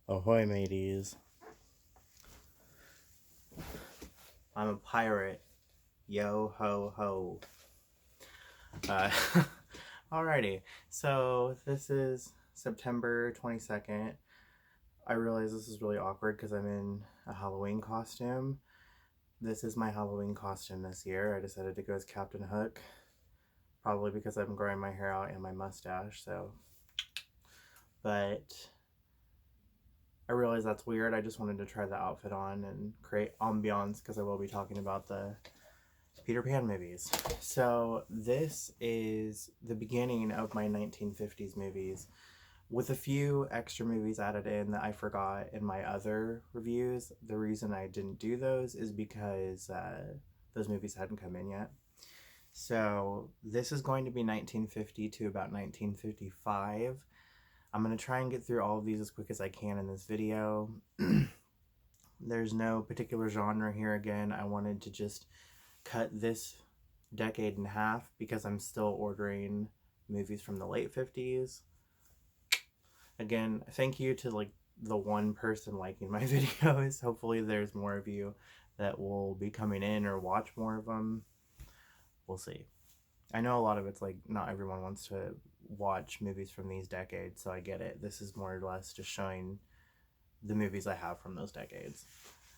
Ahoy, mateys. I'm a pirate. Yo ho ho. Uh, Alrighty, so this is September 22nd. I realize this is really awkward because I'm in a Halloween costume. This is my Halloween costume this year. I decided to go as Captain Hook. Probably because I'm growing my hair out and my mustache, so. But I realize that's weird. I just wanted to try the outfit on and create ambiance because I will be talking about the Peter Pan movies. So this is the beginning of my 1950s movies with a few extra movies added in that I forgot in my other reviews. The reason I didn't do those is because those movies hadn't come in yet. So this is going to be 1950 to about 1955. I'm going to try and get through all of these as quick as I can in this video. There's no particular genre here again. I wanted to just cut this decade in half because I'm still ordering movies from the late 50s. Again, thank you to like the one person liking my videos. Hopefully there's more of you that will be coming in or watch more of them. We'll see. I know a lot of it's like not everyone wants to watch movies from these decades, so I get it. This is more or less just showing the movies I have from those decades.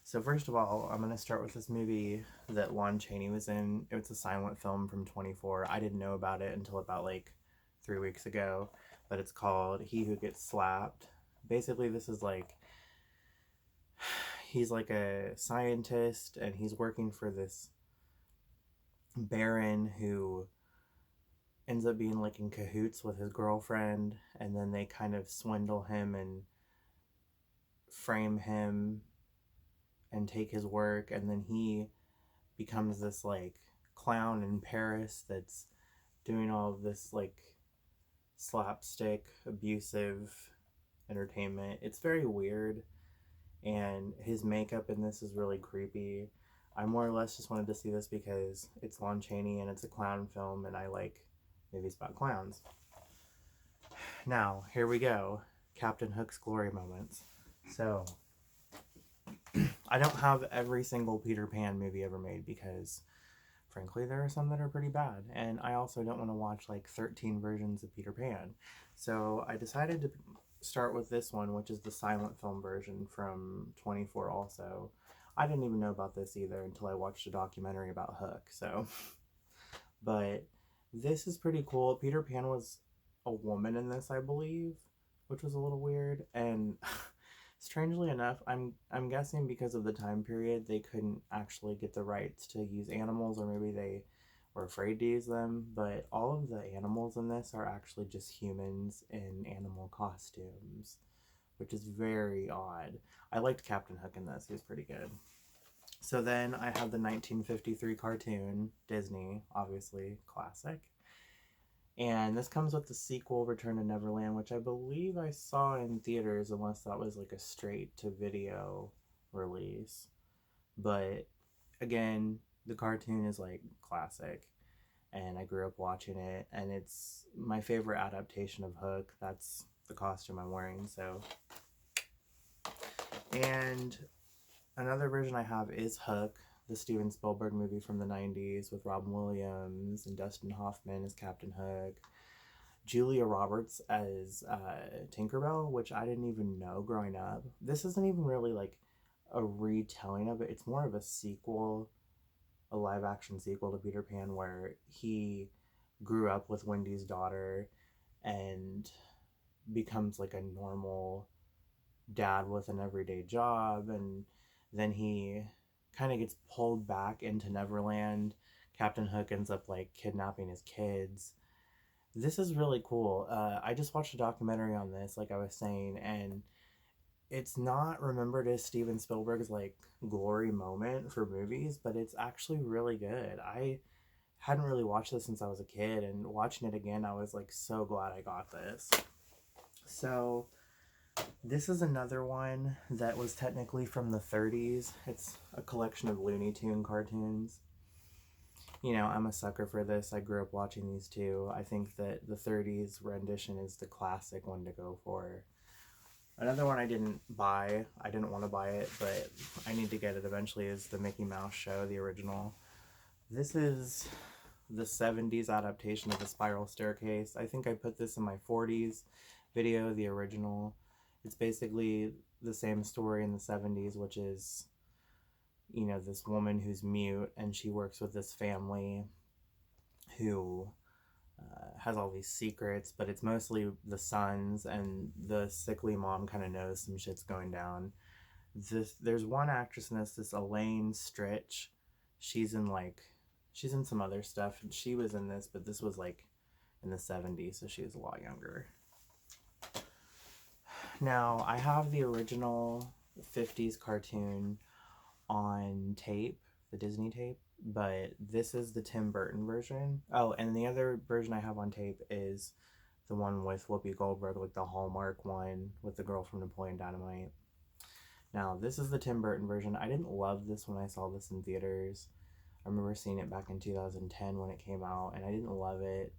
So first of all, I'm going to start with this movie that Lon Chaney was in. It's a silent film from 24. I didn't know about it until about like 3 weeks ago, but it's called He Who Gets Slapped. Basically, this is like, he's like a scientist and he's working for this baron who ends up being like in cahoots with his girlfriend, and then they kind of swindle him and frame him and take his work, and then he becomes this like clown in Paris that's doing all of this like slapstick abusive entertainment. It's very weird, and his makeup in this is really creepy. I more or less just wanted to see this because it's Lon Chaney and it's a clown film, and I like movies about clowns. Now, here we go. Captain Hook's glory moments. So, I don't have every single Peter Pan movie ever made because, frankly, there are some that are pretty bad. And I also don't want to watch like 13 versions of Peter Pan. So, I decided to start with this one, which is the silent film version from 24 also. I didn't even know about this either until I watched a documentary about Hook. So, but this is pretty cool. Peter Pan was a woman in this, I believe, which was a little weird. And strangely enough, I'm guessing because of the time period, they couldn't actually get the rights to use animals, or maybe they were afraid to use them. But all of the animals in this are actually just humans in animal costumes, which is very odd. I liked Captain Hook in this; he was pretty good. So then I have the 1953 cartoon, Disney, obviously, classic. And this comes with the sequel, Return to Neverland, which I believe I saw in theaters, unless that was like a straight to video release. But again, the cartoon is like classic, and I grew up watching it, and it's my favorite adaptation of Hook. That's the costume I'm wearing, so. And another version I have is Hook, the Steven Spielberg movie from the 90s with Robin Williams and Dustin Hoffman as Captain Hook. Julia Roberts as Tinkerbell, which I didn't even know growing up. This isn't even really like a retelling of it. It's more of a sequel, a live action sequel to Peter Pan, where he grew up with Wendy's daughter and becomes like a normal dad with an everyday job, and then he kind of gets pulled back into Neverland. Captain Hook ends up like kidnapping his kids. This is really cool. I just watched a documentary on this, like I was saying, and it's not remembered as Steven Spielberg's like glory moment for movies, but it's actually really good. I hadn't really watched this since I was a kid, and watching it again, I was like so glad I got this. So this is another one that was technically from the 30s. It's a collection of Looney Tune cartoons. You know, I'm a sucker for this. I grew up watching these too. I think that the 30s rendition is the classic one to go for. Another one I didn't buy, I didn't want to buy it, but I need to get it eventually, is the Mickey Mouse Show, the original. This is the 70s adaptation of The Spiral Staircase. I think I put this in my 40s video, the original. It's basically the same story in the 70s, which is, you know, this woman who's mute and she works with this family who has all these secrets, but it's mostly the sons, and the sickly mom kind of knows some shit's going down. There's one actress in this Elaine Stritch. She's in some other stuff, and she was in this, but this was like in the 70s, so she was a lot younger. Now, I have the original 50s cartoon on tape, the Disney tape, but this is the Tim Burton version. Oh, and the other version I have on tape is the one with Whoopi Goldberg, like the Hallmark one with the girl from Napoleon Dynamite. Now, this is the Tim Burton version. I didn't love this when I saw this in theaters. I remember seeing it back in 2010 when it came out, and I didn't love it.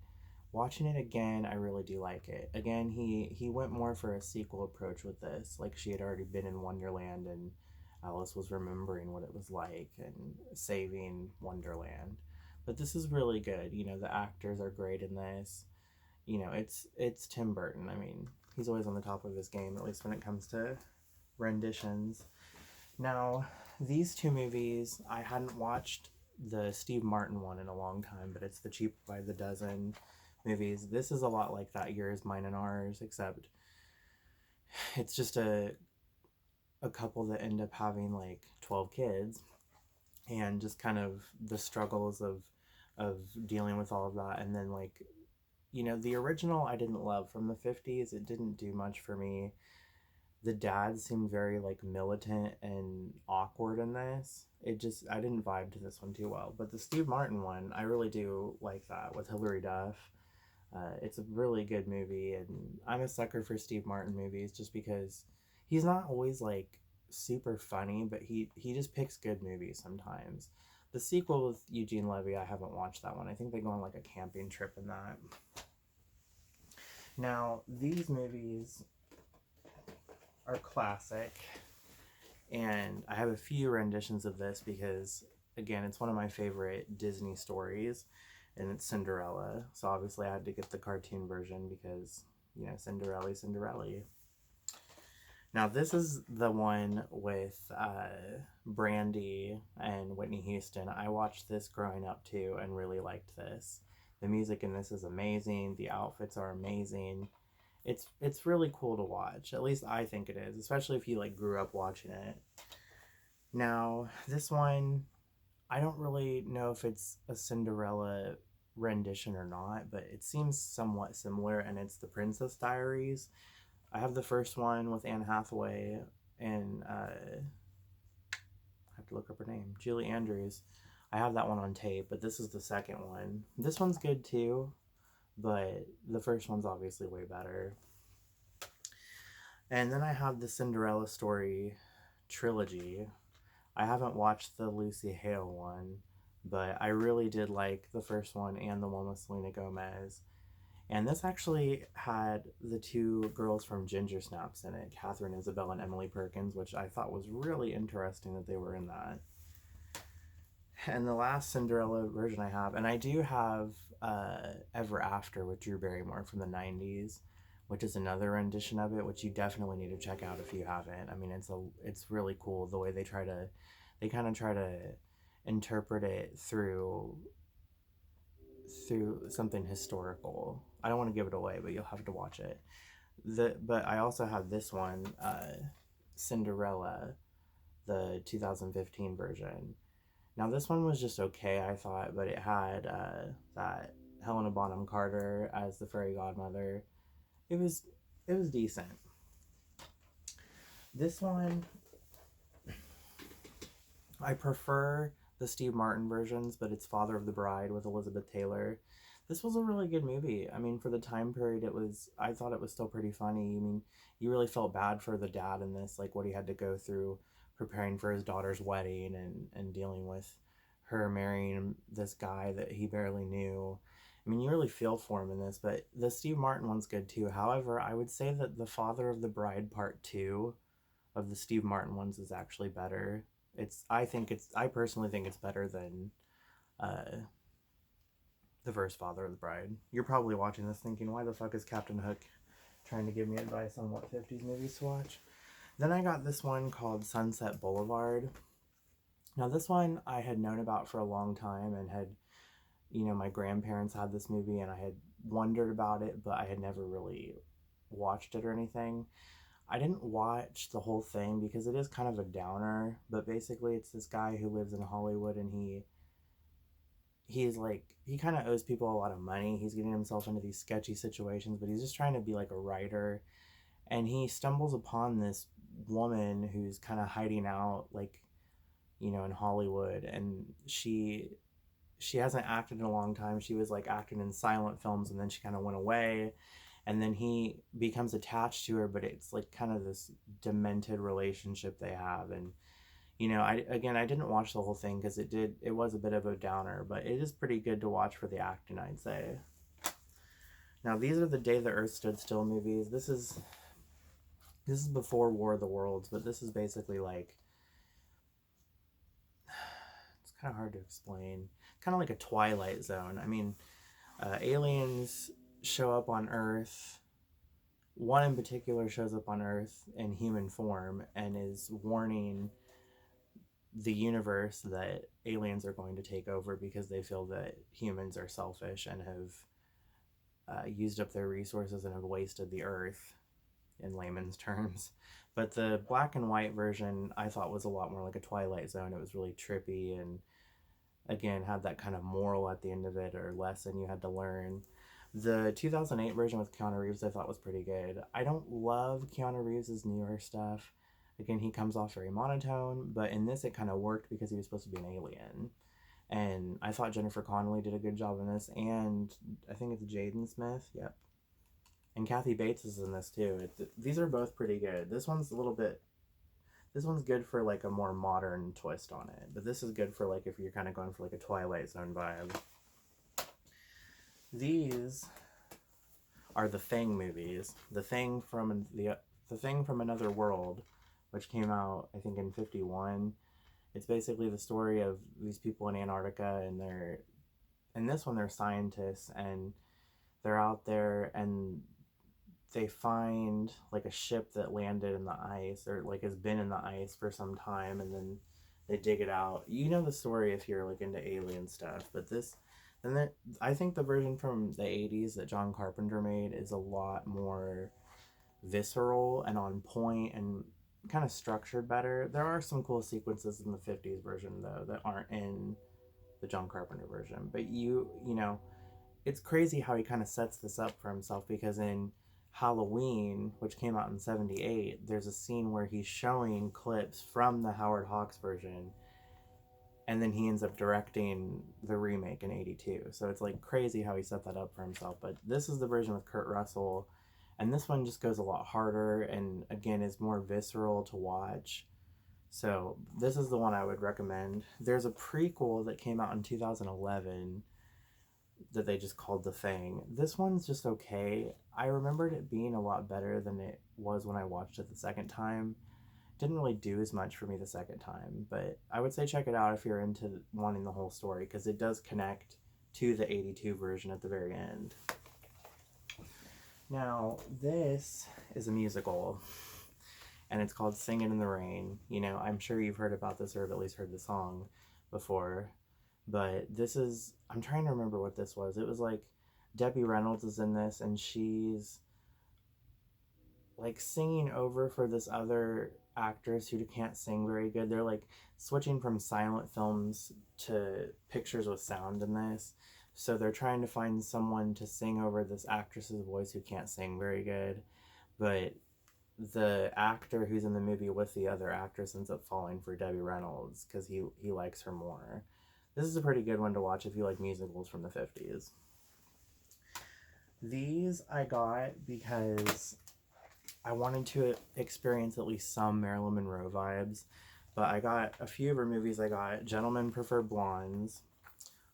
Watching it again, I really do like it. Again, he went more for a sequel approach with this. Like, she had already been in Wonderland, and Alice was remembering what it was like and saving Wonderland. But this is really good. You know, the actors are great in this. You know, it's Tim Burton. I mean, he's always on the top of his game, at least when it comes to renditions. Now, these two movies, I hadn't watched the Steve Martin one in a long time, but it's the Cheap by the Dozen movies. This is a lot like that, Yours, Mine, and Ours, except it's just a couple that end up having like 12 kids, and just kind of the struggles of dealing with all of that. And then, like, you know, the original I didn't love from the 50s. It didn't do much for me. The dad seemed very like militant and awkward in this. I didn't vibe to this one too well. But the Steve Martin one, I really do like that, with Hilary Duff. It's a really good movie, and I'm a sucker for Steve Martin movies just because he's not always like super funny, but he just picks good movies sometimes. The sequel with Eugene Levy, I haven't watched that one. I think they go on like a camping trip in that. Now, these movies are classic, and I have a few renditions of this because, again, it's one of my favorite Disney stories, and it's Cinderella. So obviously I had to get the cartoon version because, you know, Cinderella. Now, this is the one with Brandy and Whitney Houston. I watched this growing up too and really liked this. The music in this is amazing. The outfits are amazing. It's really cool to watch. At least I think it is, especially if you like grew up watching it. Now, this one, I don't really know if it's a Cinderella rendition or not, but it seems somewhat similar, and it's The Princess Diaries. I have the first one with Anne Hathaway and I have to look up her name, Julie Andrews. I have that one on tape, but this is the second one. This one's good too, but the first one's obviously way better. And then I have the Cinderella Story trilogy. I haven't watched the Lucy Hale one, but I really did like the first one and the one with Selena Gomez. And this actually had the two girls from Ginger Snaps in it, Catherine Isabel and Emily Perkins, which I thought was really interesting that they were in that. And the last Cinderella version I have, and I do have Ever After with Drew Barrymore from the 90s, which is another rendition of it, which you definitely need to check out if you haven't. I mean, it's really cool the way they kind of try to interpret it through something historical. I don't want to give it away, but you'll have to watch it. But I also have this one, Cinderella, the 2015 version. Now, this one was just okay, I thought, but it had that Helena Bonham Carter as the fairy godmother. It was decent. This one, I prefer the Steve Martin versions, but it's Father of the Bride with Elizabeth Taylor. This was a really good movie. I mean, for the time period, I thought it was still pretty funny. I mean, you really felt bad for the dad in this, like what he had to go through preparing for his daughter's wedding and dealing with her marrying this guy that he barely knew. I I mean, you really feel for him in this, but the Steve Martin one's good too. However, I would say that The Father of the Bride Part 2 of the Steve Martin ones is actually better. I personally think it's better than uh, the first Father of the Bride. You're probably watching this thinking, why the fuck is Captain Hook trying to give me advice on what 50s movies to watch? Then I got this one called Sunset Boulevard. Now, this one I had known about for a long time and had, my grandparents had this movie and I had wondered about it, but I had never really watched it or anything. I didn't watch the whole thing because it is kind of a downer, but basically it's this guy who lives in Hollywood and he's like, he kind of owes people a lot of money. He's getting himself into these sketchy situations, but he's just trying to be like a writer. And he stumbles upon this woman who's kind of hiding out, like, in Hollywood. And she hasn't acted in a long time. She was like acting in silent films and then she kind of went away. And then he becomes attached to her, but it's like kind of this demented relationship they have. And I didn't watch the whole thing because it was a bit of a downer, but it is pretty good to watch for the acting, I'd say. Now, these are the Day the Earth Stood Still movies. This is before War of the Worlds, but this is basically like, it's kind of hard to explain. Kind of like a Twilight Zone. I mean, aliens show up on Earth. One in particular shows up on Earth in human form and is warning the universe that aliens are going to take over because they feel that humans are selfish and have used up their resources and have wasted the earth, in layman's terms. But the black and white version I thought was a lot more like a Twilight Zone. It was really trippy and, again, had that kind of moral at the end of it or lesson you had to learn. The 2008 version with Keanu Reeves I thought was pretty good. I don't love Keanu Reeves' newer stuff. Again, he comes off very monotone, but in this it kind of worked because he was supposed to be an alien. And I thought Jennifer Connelly did a good job in this, and I think it's Jaden Smith, yep. And Kathy Bates is in this too. These are both pretty good. This one's good for like a more modern twist on it, but this is good for like if you're kind of going for like a Twilight Zone vibe. These are the Thing movies. The Thing from Another World, which came out I think in 51. It's basically the story of these people in Antarctica, and in this one they're scientists and they're out there and they find like a ship that landed in the ice or like has been in the ice for some time, and then they dig it out. You know the story if you're like into alien stuff, but I think the version from the 80s that John Carpenter made is a lot more visceral and on point and kind of structured better. There are some cool sequences in the 50s version though that aren't in the John Carpenter version. But it's crazy how he kind of sets this up for himself, because in Halloween, which came out in 78, there's a scene where he's showing clips from the Howard Hawks version, and then he ends up directing the remake in 82. So it's like crazy how he set that up for himself. But this is the version with Kurt Russell, and this one just goes a lot harder and, again, is more visceral to watch. So this is the one I would recommend. There's a prequel that came out in 2011 that they just called The Thing. This one's just okay. I remembered it being a lot better than it was when I watched it the second time. Didn't really do as much for me the second time, but I would say check it out if you're into wanting the whole story, because it does connect to the 82 version at the very end. Now, this is a musical, and it's called Singin' in the Rain. I'm sure you've heard about this or have at least heard the song before, but I'm trying to remember what this was. It was like Debbie Reynolds is in this, and she's like singing over for this other actress who can't sing very good. They're like switching from silent films to pictures with sound in this. So they're trying to find someone to sing over this actress's voice who can't sing very good. But the actor who's in the movie with the other actress ends up falling for Debbie Reynolds because he likes her more. This is a pretty good one to watch if you like musicals from the 50s. These I got because I wanted to experience at least some Marilyn Monroe vibes, but I got a few of her movies. I got Gentlemen Prefer Blondes,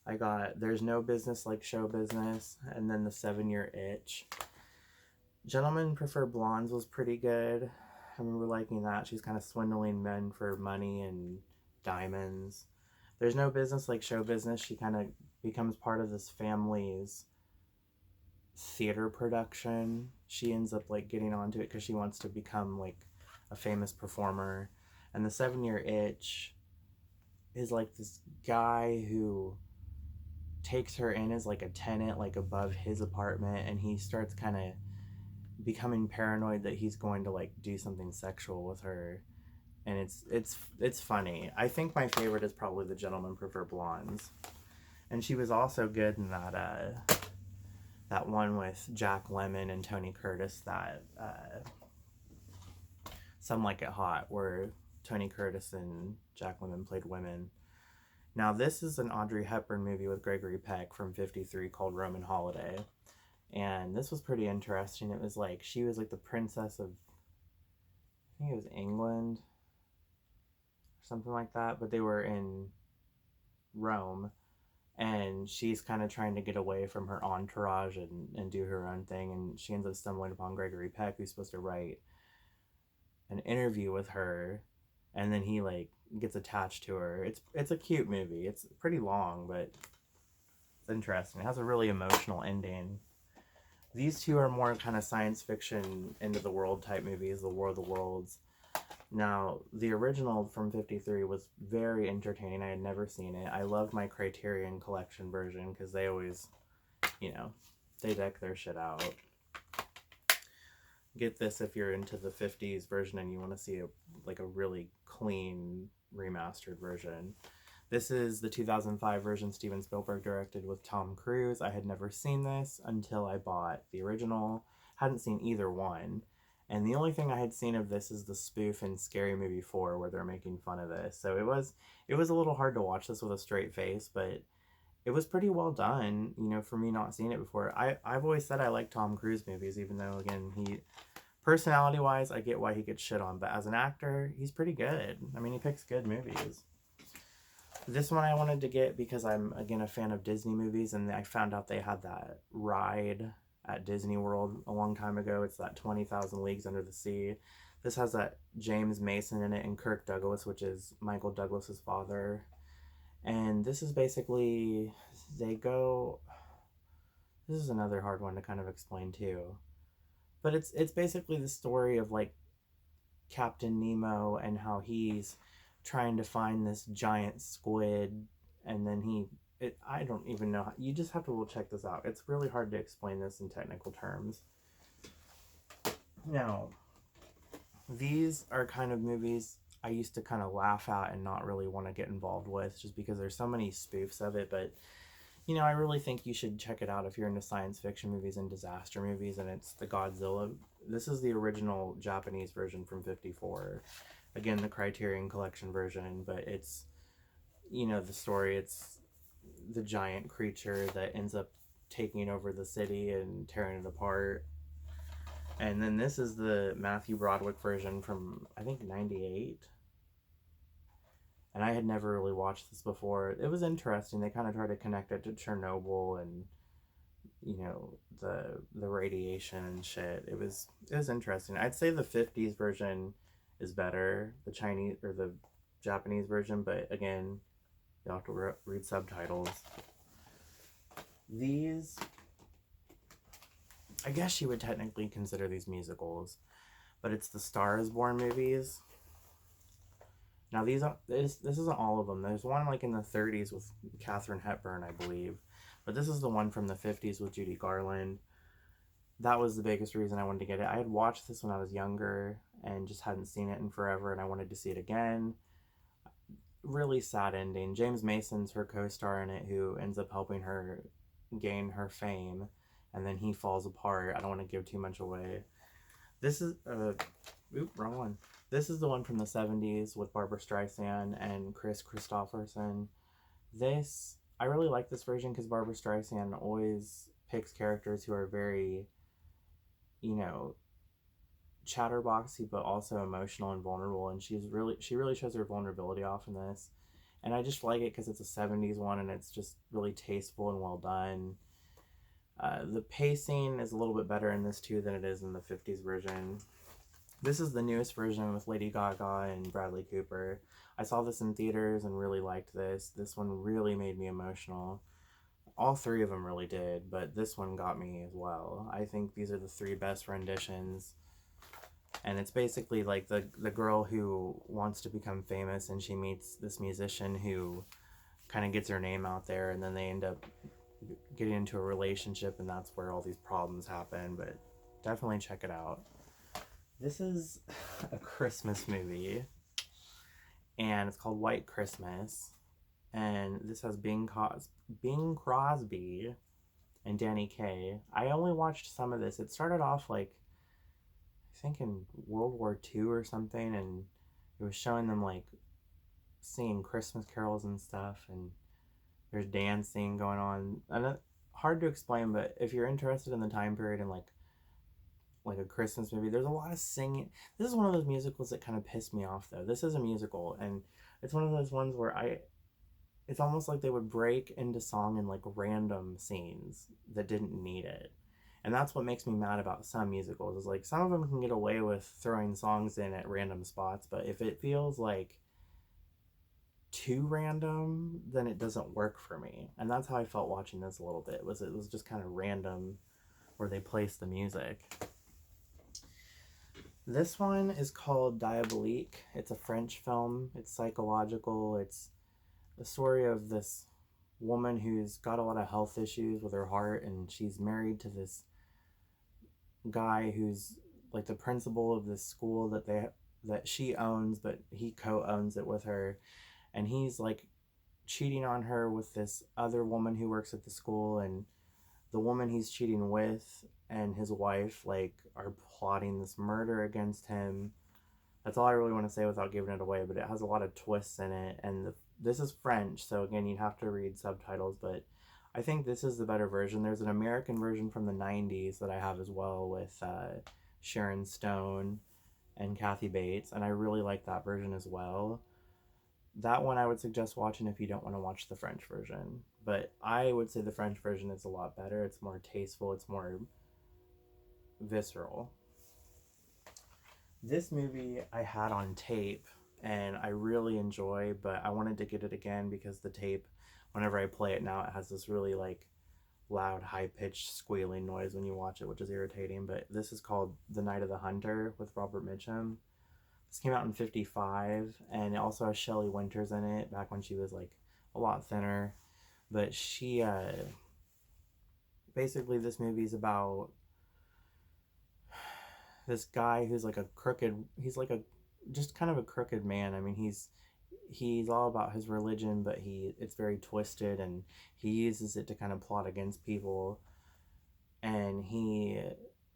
I got There's No Business Like Show Business, and then The 7-Year Itch. Gentlemen Prefer Blondes was pretty good. I remember liking that. She's kind of swindling men for money and diamonds. There's No Business Like Show Business. She kind of becomes part of this family's theater production. She ends up like getting onto it because she wants to become like a famous performer. And The 7-Year Itch is like this guy who takes her in as like a tenant, like above his apartment, and he starts kind of becoming paranoid that he's going to like do something sexual with her. And it's funny. I think my favorite is probably The Gentlemen Prefer Blondes. And she was also good in that one with Jack Lemmon and Tony Curtis, that Some Like It Hot, where Tony Curtis and Jack Lemmon played women. Now, this is an Audrey Hepburn movie with Gregory Peck from '53 called Roman Holiday. And this was pretty interesting. It was like, she was like the princess of, I think it was England or something like that, but they were in Rome. And she's kind of trying to get away from her entourage and do her own thing. And she ends up stumbling upon Gregory Peck, who's supposed to write an interview with her. And then he like gets attached to her. It's a cute movie. It's pretty long, but it's interesting. It has a really emotional ending. These two are more kind of science fiction, end of the world type movies, The War of the Worlds. Now, the original from '53 was very entertaining. I had never seen it. I loved my Criterion Collection version because they always, they deck their shit out. Get this if you're into the '50s version and you want to see a really clean remastered version. This is the 2005 version Steven Spielberg directed with Tom Cruise. I had never seen this until I bought the original. Hadn't seen either one. And the only thing I had seen of this is the spoof in Scary Movie 4 where they're making fun of this. So it was a little hard to watch this with a straight face, but it was pretty well done, for me not seeing it before. I've always said I like Tom Cruise movies, even though, again, personality-wise, I get why he gets shit on. But as an actor, he's pretty good. I mean, he picks good movies. This one I wanted to get because I'm, again, a fan of Disney movies, and I found out they had that ride at Disney World a long time ago. It's that 20,000 Leagues Under the Sea. This has that James Mason in it and Kirk Douglas, which is Michael Douglas's father. And this is basically, this is another hard one to kind of explain too. But it's basically the story of like Captain Nemo and how he's trying to find this giant squid, and then I don't even know. You just have to check this out. It's really hard to explain this in technical terms. Now, these are kind of movies I used to kind of laugh at and not really want to get involved with just because there's so many spoofs of it, but I really think you should check it out if you're into science fiction movies and disaster movies, and it's the Godzilla. This is the original Japanese version from '54. Again, the Criterion Collection version, but it's, the story, it's the giant creature that ends up taking over the city and tearing it apart. And then this is the Matthew Broderick version from, I think, '98. And I had never really watched this before. It was interesting. They kind of tried to connect it to Chernobyl and, the radiation and shit. It was interesting. I'd say the '50s version is better, the Chinese or the Japanese version, but again, you have to read subtitles. These, I guess you would technically consider these musicals, but it's the Star is Born movies. Now this isn't all of them. There's one like in the '30s with Katharine Hepburn, I believe, but this is the one from the '50s with Judy Garland. That was the biggest reason I wanted to get it. I had watched this when I was younger and just hadn't seen it in forever, and I wanted to see it again. Really sad ending. James Mason's her co-star in it, who ends up helping her gain her fame, and then he falls apart. I don't want to give too much away. This is wrong one. This is the one from the '70s with Barbra Streisand and Chris Christopherson. I really like this version because Barbra Streisand always picks characters who are very, chatterboxy, but also emotional and vulnerable. And she really shows her vulnerability off in this. And I just like it because it's a 70s one and it's just really tasteful and well done. The pacing is a little bit better in this too than it is in the 50s version. This is the newest version with Lady Gaga and Bradley Cooper. I saw this in theaters and really liked this. This one really made me emotional. All three of them really did, but this one got me as well. I think these are the three best renditions. And it's basically like the girl who wants to become famous and she meets this musician who kind of gets her name out there, and then they end up getting into a relationship, and that's where all these problems happen. But definitely check it out. This is a Christmas movie, and it's called White Christmas. And this has Bing Crosby and Danny Kaye. I only watched some of this. It started off like, I think in World War II or something, and it was showing them like singing Christmas carols and stuff, and there's dancing going on. And hard to explain, but if you're interested in the time period and like a Christmas movie, there's a lot of singing. This is one of those musicals that kind of pissed me off though. This is a musical, and it's one of those ones where it's almost like they would break into song in like random scenes that didn't need it. And that's what makes me mad about some musicals, is like some of them can get away with throwing songs in at random spots, but if it feels like too random, then it doesn't work for me. And that's how I felt watching this a little bit. It was just kind of random where they placed the music. This one is called Diabolique. It's a French film. It's psychological. It's the story of this woman who's got a lot of health issues with her heart, and she's married to this guy who's like the principal of this school that she owns, but he co-owns it with her, and he's like cheating on her with this other woman who works at the school, and the woman he's cheating with and his wife like are plotting this murder against him. That's all I really want to say without giving it away, but it has a lot of twists in it, and this is French, so again, you'd have to read subtitles, but I think this is the better version. There's an American version from the 90s that I have as well with Sharon Stone and Kathy Bates, and I really like that version as well. That one I would suggest watching if you don't want to watch the French version, but I would say the French version is a lot better. It's more tasteful, it's more visceral. This movie I had on tape and I really enjoy, but I wanted to get it again because the tape, whenever I play it now, it has this really like loud, high pitched squealing noise when you watch it, which is irritating. But this is called The Night of the Hunter with Robert Mitchum. This came out in '55, and it also has Shelley Winters in it back when she was like a lot thinner. But she, basically, this movie is about this guy who's like a crooked, he's like a, just kind of a crooked man. I mean, he's all about his religion, but it's very twisted, and he uses it to kind of plot against people. And he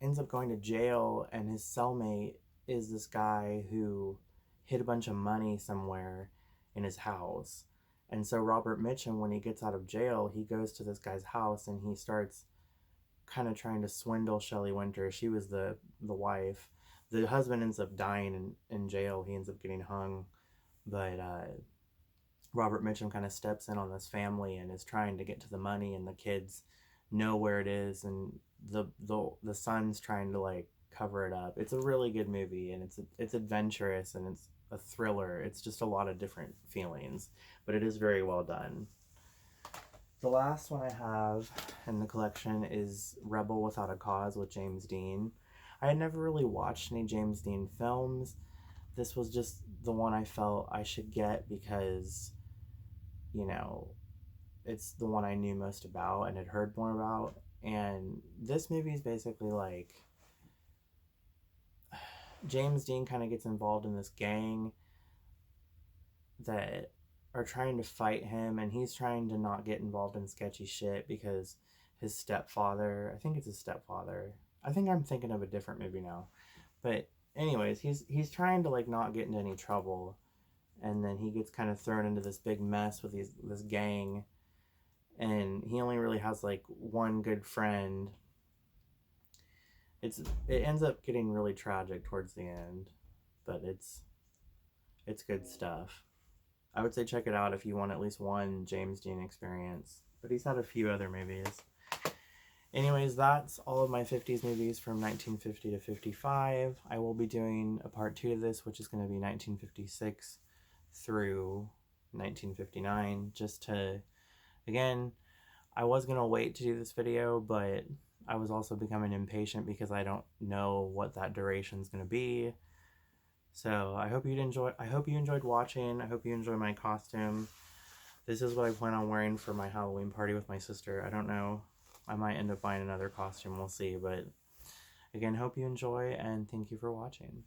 ends up going to jail, and his cellmate is this guy who hid a bunch of money somewhere in his house. And so Robert Mitchum, when he gets out of jail, he goes to this guy's house and he starts kind of trying to swindle Shelley Winter. She was the wife. The husband ends up dying in jail. He ends up getting hung. But Robert Mitchum kind of steps in on this family and is trying to get to the money, and the kids know where it is, and the son's trying to like cover it up. It's a really good movie, and it's adventurous, and it's a thriller. It's just a lot of different feelings, but it is very well done. The last one I have in the collection is Rebel Without a Cause with James Dean. I had never really watched any James Dean films. This was just the one I felt I should get because, you know, it's the one I knew most about and had heard more about. And this movie is basically like James Dean kind of gets involved in this gang that are trying to fight him, and he's trying to not get involved in sketchy shit because his stepfather, I think it's his stepfather. I think I'm thinking of a different movie now. But anyways, he's trying to like not get into any trouble, and then he gets kind of thrown into this big mess with this gang, and he only really has like one good friend. It ends up getting really tragic towards the end, but it's good stuff. I would say check it out if you want at least one James Dean experience. But he's had a few other movies. Anyways, that's all of my 50s movies from 1950 to 55. I will be doing a part 2 of this, which is going to be 1956 through 1959, just to, again, I was going to wait to do this video, but I was also becoming impatient because I don't know what that duration is going to be. So I hope you enjoyed watching. I hope you enjoy my costume. This is what I plan on wearing for my Halloween party with my sister. I don't know. I might end up buying another costume. We'll see. But again, hope you enjoy, and thank you for watching.